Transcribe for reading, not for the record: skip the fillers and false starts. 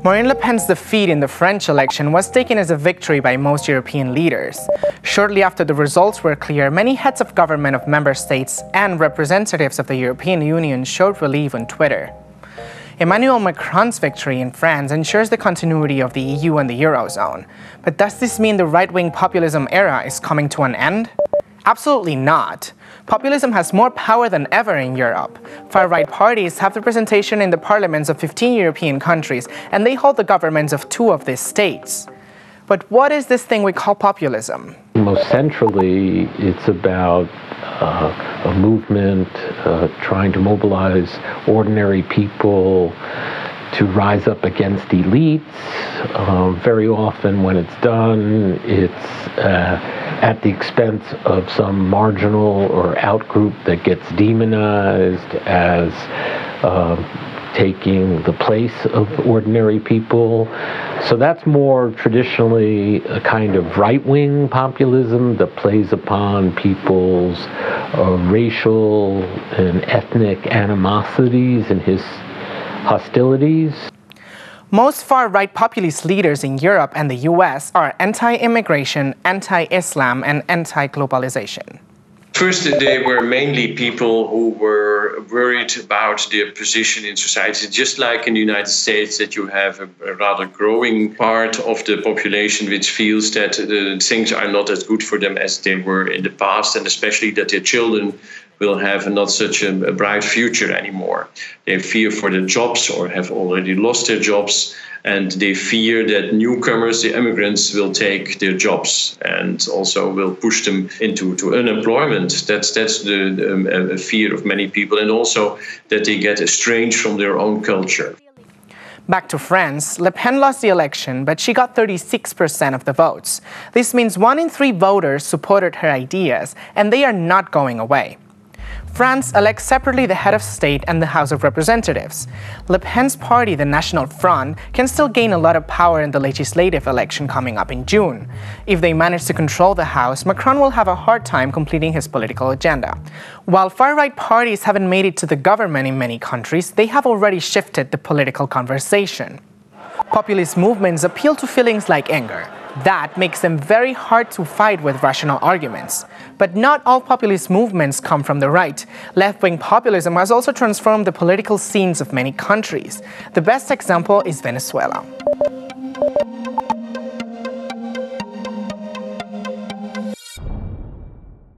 Marine Le Pen's defeat in the French election was taken as a victory by most European leaders. Shortly after the results were clear, many heads of government of member states and representatives of the European Union showed relief on Twitter. Emmanuel Macron's victory in France ensures the continuity of the EU and the Eurozone. But does this mean the right-wing populism era is coming to an end? Absolutely not. Populism has more power than ever in Europe. Far-right parties have representation in the parliaments of 15 European countries, and they hold the governments of 2 of these states. But what is this thing we call populism? Most centrally, it's about a movement trying to mobilize ordinary people to rise up against elites. Very often when it's done, it's at the expense of some marginal or outgroup that gets demonized as taking the place of ordinary people. So that's more traditionally a kind of right-wing populism that plays upon people's racial and ethnic animosities and his hostilities. Most far-right populist leaders in Europe and the US are anti-immigration, anti-Islam, and anti-globalization. First, they were mainly people who were worried about their position in society, just like in the United States, that you have a rather growing part of the population which feels that things are not as good for them as they were in the past, and especially that their children will have not such a bright future anymore. They fear for their jobs or have already lost their jobs, and they fear that newcomers, the immigrants, will take their jobs and also will push them into unemployment. That's the fear of many people, and also that they get estranged from their own culture. Back to France, Le Pen lost the election, but she got 36% of the votes. This means 1 in 3 voters supported her ideas, and they are not going away. France elects separately the head of state and the House of Representatives. Le Pen's party, the National Front, can still gain a lot of power in the legislative election coming up in June. If they manage to control the House, Macron will have a hard time completing his political agenda. While far-right parties haven't made it to the government in many countries, they have already shifted the political conversation. Populist movements appeal to feelings like anger. That makes them very hard to fight with rational arguments. But not all populist movements come from the right. Left-wing populism has also transformed the political scenes of many countries. The best example is Venezuela.